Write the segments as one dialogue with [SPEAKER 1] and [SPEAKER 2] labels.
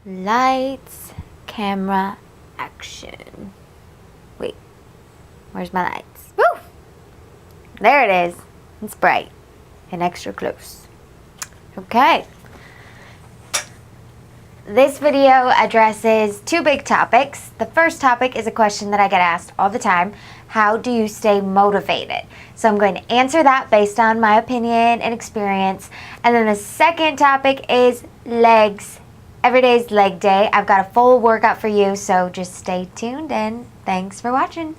[SPEAKER 1] Lights, camera, action. Wait, where's my lights? Woo! There it is. It's bright and extra close. Okay. This video addresses two big topics. The first topic is a question that I get asked all the time. How do you stay motivated? So I'm going to answer that based on my opinion and experience. And then the second topic is legs. Every day is leg day. I've got a full workout for you, so just stay tuned and thanks for watching.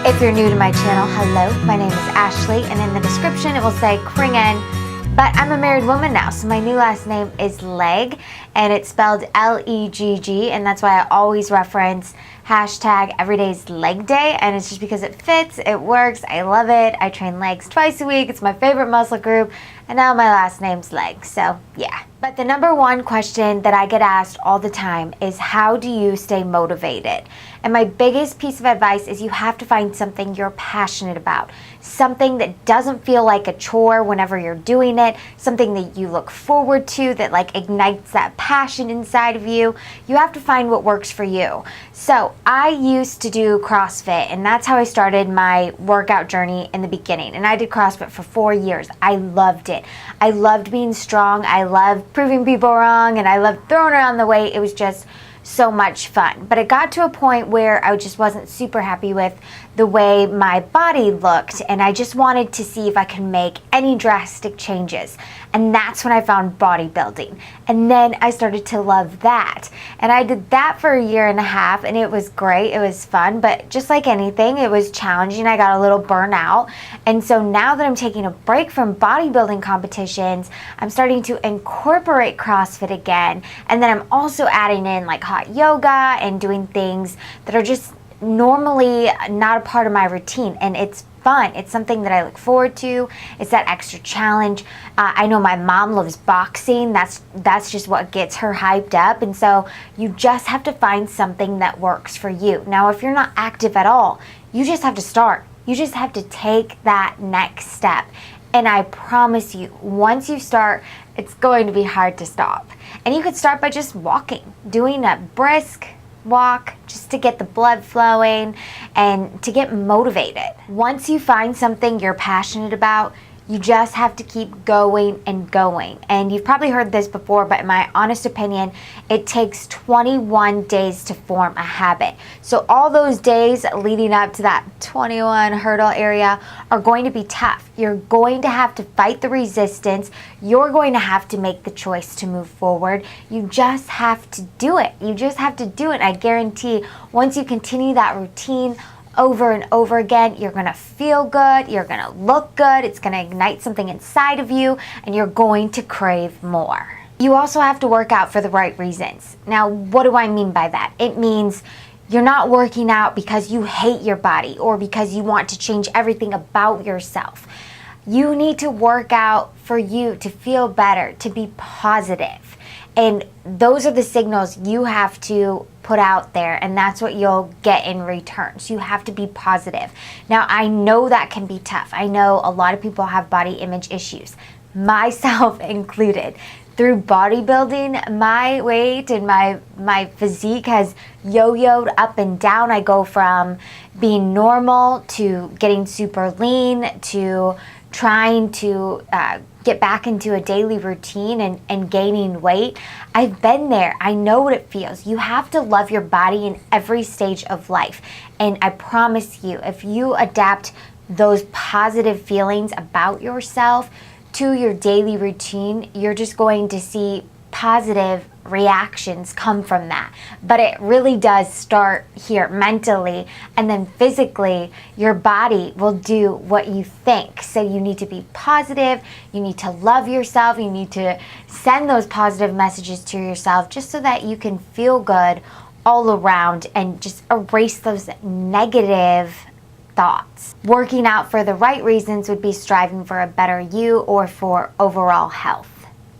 [SPEAKER 1] If you're new to my channel, hello, my name is Ashley, and in the description it will say Kringen, but I'm a married woman now, so my new last name is Legg, and it's spelled L-E-G-G, and that's why I always reference hashtag everyday's leg day, and it's just because it fits, it works, I love it. I train legs twice a week, it's my favorite muscle group, and now my last name's Legg, so yeah. But the number one question that I get asked all the time is, how do you stay motivated? And my biggest piece of advice is you have to find something you're passionate about, something that doesn't feel like a chore whenever you're doing it, something that you look forward to that like ignites that passion inside of you. You have to find what works for you. So I used to do CrossFit, and that's how I started my workout journey in the beginning. And I did CrossFit for 4 years. I loved it. I loved being strong. I loved proving people wrong, and I loved throwing around the weight. It was just so much fun. But it got to a point where I just wasn't super happy with the way my body looked, and I just wanted to see if I could make any drastic changes. And that's when I found bodybuilding. And then I started to love that. And I did that for 1.5 years, and it was great. It was fun, but just like anything, it was challenging. I got a little burnout. And so now that I'm taking a break from bodybuilding competitions, I'm starting to incorporate CrossFit again. And then I'm also adding in like hot yoga and doing things that are just normally not a part of my routine, and it's fun. It's something that I look forward to. It's that extra challenge. I know my mom loves boxing. That's just what gets her hyped up, and so you just have to find something that works for you. Now, if you're not active at all, you just have to start. You just have to take that next step, and I promise you, once you start, it's going to be hard to stop. And you could start by just walking, doing a brisk walk just to get the blood flowing and to get motivated. Once you find something you're passionate about, you just have to keep going and going. And you've probably heard this before, but in my honest opinion, it takes 21 days to form a habit. So all those days leading up to that 21 hurdle area are going to be tough. You're going to have to fight the resistance. You're going to have to make the choice to move forward. You just have to do it. You just have to do it. I guarantee once you continue that routine over and over again, you're gonna feel good, you're gonna look good, it's gonna ignite something inside of you, and you're going to crave more. You also have to work out for the right reasons. Now, what do I mean by that? It means you're not working out because you hate your body or because you want to change everything about yourself. You need to work out for you to feel better, to be positive. And those are the signals you have to put out there, and that's what you'll get in return. So you have to be positive. Now, I know that can be tough. I know a lot of people have body image issues, myself included. Through bodybuilding, my weight and my physique has yo-yoed up and down. I go from being normal to getting super lean to trying to get back into a daily routine and gaining weight. I've been there. I know what it feels. You have to love your body in every stage of life. And I promise you, if you adapt those positive feelings about yourself to your daily routine, you're just going to see positive reactions come from that. But it really does start here mentally, and then physically your body will do what you think. So you need to be positive, you need to love yourself, you need to send those positive messages to yourself just so that you can feel good all around and just erase those negative thoughts. Working out for the right reasons would be striving for a better you or for overall health.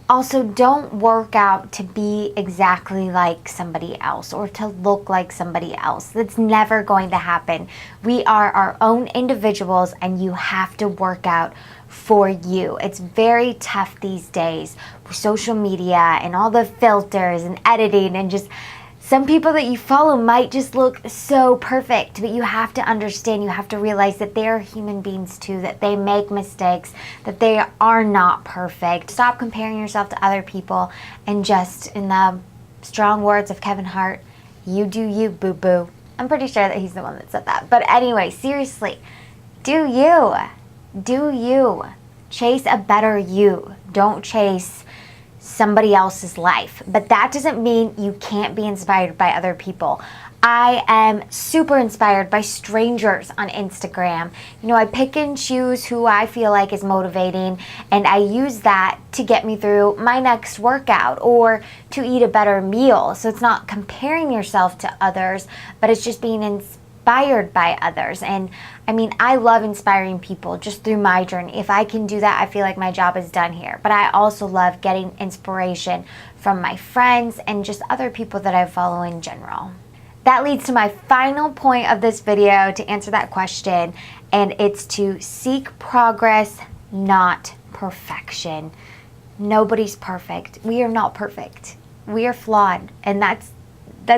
[SPEAKER 1] Also, don't work out to be exactly like somebody else or to look like somebody else. That's never going to happen. We are our own individuals, and you have to work out for you. It's very tough these days with social media and all the filters and editing, and just some people that you follow might just look so perfect, but you have to understand, you have to realize that they are human beings too, that they make mistakes, that they are not perfect. Stop comparing yourself to other people, and just, in the strong words of Kevin Hart, you do you, boo-boo. I'm pretty sure that he's the one that said that. But anyway, seriously, do you. Do you. Chase a better you. Don't chase somebody else's life. But that doesn't mean you can't be inspired by other people. I am super inspired by strangers on Instagram. You know, I pick and choose who I feel like is motivating, and I use that to get me through my next workout or to eat a better meal. So it's not comparing yourself to others, but it's just being inspired by others. And I mean, I love inspiring people just through my journey. If I can do that, I feel like my job is done here. But I also love getting inspiration from my friends and just other people that I follow in general. That leads to my final point of this video to answer that question, and it's to seek progress, not perfection. Nobody's perfect. We are not perfect. We are flawed, and that's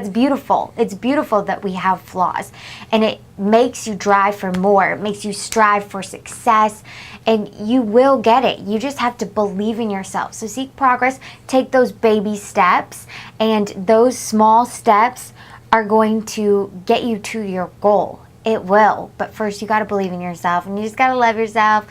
[SPEAKER 1] beautiful. It's beautiful that we have flaws, and it makes you drive for more. It makes you strive for success, and you will get it. You just have to believe in yourself. So seek progress, take those baby steps, and those small steps are going to get you to your goal. It will, but first you got to believe in yourself, and you just got to love yourself.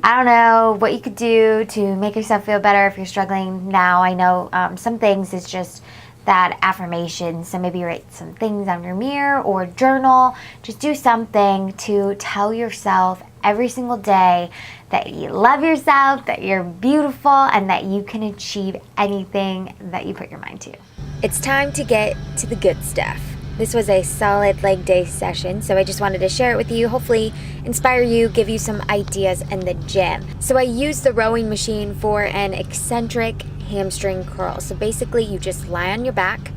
[SPEAKER 1] I don't know what you could do to make yourself feel better if you're struggling now. I know some things is just that affirmation. So maybe write some things on your mirror or journal. Just do something to tell yourself every single day that you love yourself, that you're beautiful, and that you can achieve anything that you put your mind to. It's time to get to the good stuff. This was a solid leg day session, so I just wanted to share it with you, hopefully inspire you, give you some ideas in the gym. So I used the rowing machine for an eccentric hamstring curl. So basically you just lie on your back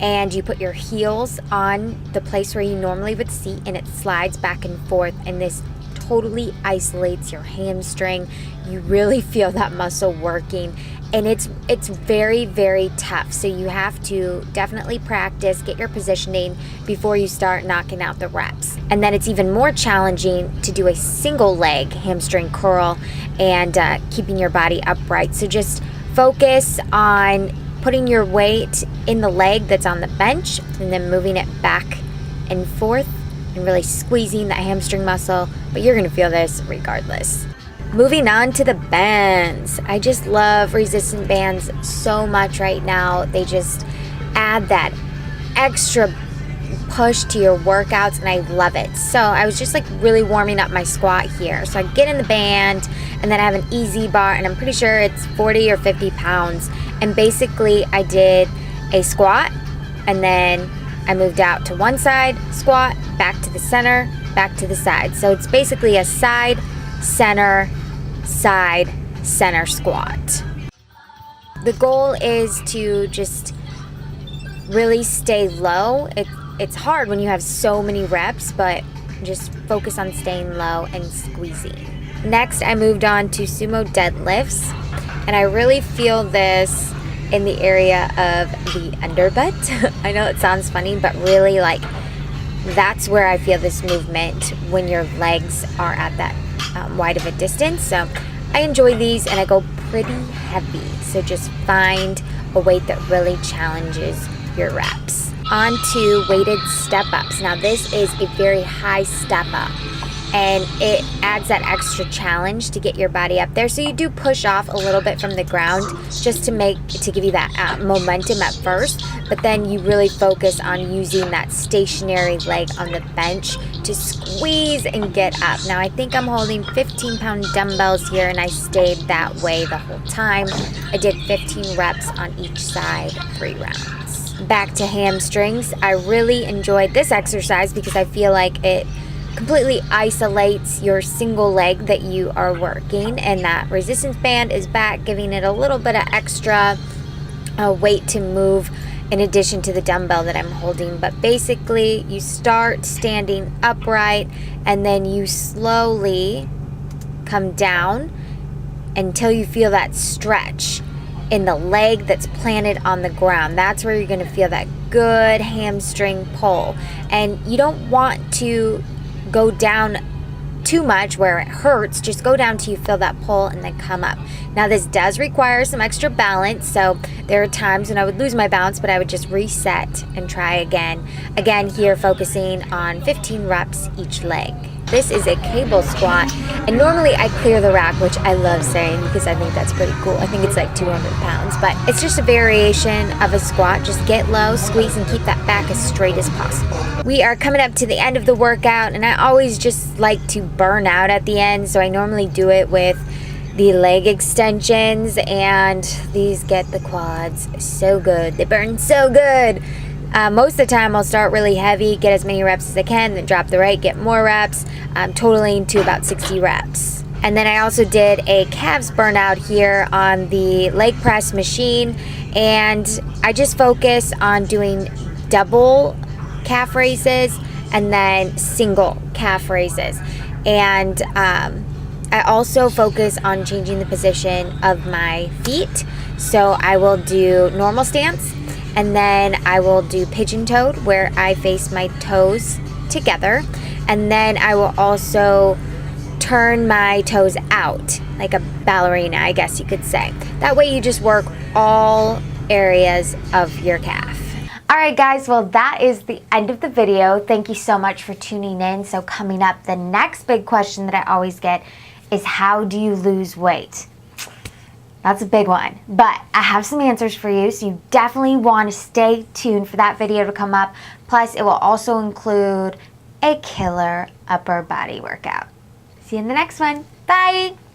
[SPEAKER 1] and you put your heels on the place where you normally would sit, and it slides back and forth, and this totally isolates your hamstring. You really feel that muscle working, and it's very, very tough. So you have to definitely practice, get your positioning before you start knocking out the reps. And then it's even more challenging to do a single leg hamstring curl and keeping your body upright. So just focus on putting your weight in the leg that's on the bench, and then moving it back and forth and really squeezing that hamstring muscle, but you're gonna feel this regardless. Moving on to the bands. I just love resistant bands so much right now. They just add that extra push to your workouts, and I love it. So I was just like really warming up my squat here. So I get in the band, and then I have an easy bar, and I'm pretty sure it's 40 or 50 pounds. And basically I did a squat, and then I moved out to one side, squat, back to the center, back to the side. So it's basically a side, center squat. The goal is to just really stay low. It's hard when you have so many reps, but just focus on staying low and squeezing. Next, I moved on to sumo deadlifts, and I really feel this in the area of the underbutt. I know it sounds funny, but really, like, that's where I feel this movement when your legs are at that wide of a distance. So I enjoy these, and I go pretty heavy. So just find a weight that really challenges your reps. On to weighted step-ups. Now this is a very high step-up, and it adds that extra challenge to get your body up there. So you do push off a little bit from the ground just to give you that momentum at first, but then you really focus on using that stationary leg on the bench to squeeze and get up. Now I think I'm holding 15-pound dumbbells here, and I stayed that way the whole time. I did 15 reps on each side, 3 rounds. Back to hamstrings. I really enjoyed this exercise because I feel like it completely isolates your single leg that you are working, and that resistance band is back, giving it a little bit of extra weight to move in addition to the dumbbell that I'm holding. But basically you start standing upright and then you slowly come down until you feel that stretch in the leg that's planted on the ground. That's where you're going to feel that good hamstring pull. And you don't want to go down too much where it hurts. Just go down till you feel that pull and then come up. Now this does require some extra balance, so there are times when I would lose my balance, but I would just reset and try again. Again, here focusing on 15 reps each leg. This is a cable squat, and normally I clear the rack, which I love saying because I think that's pretty cool. I think it's like 200 pounds, but it's just a variation of a squat. Just get low, squeeze, and keep that back as straight as possible. We are coming up to the end of the workout, and I always just like to burn out at the end, so I normally do it with the leg extensions, and these get the quads so good. They burn so good. Most of the time I'll start really heavy, get as many reps as I can, then drop the right, get more reps, totaling to about 60 reps. And then I also did a calves burnout here on the leg press machine, and I just focus on doing double calf raises and then single calf raises. And I also focus on changing the position of my feet. So I will do normal stance, and then I will do pigeon-toed where I face my toes together, and then I will also turn my toes out like a ballerina, I guess you could say. That way you just work all areas of your calf. Alright guys, well that is the end of the video. Thank you so much for tuning in. So coming up, the next big question that I always get is, how do you lose weight? That's a big one, but I have some answers for you, so you definitely want to stay tuned for that video to come up. Plus, it will also include a killer upper body workout. See you in the next one. Bye!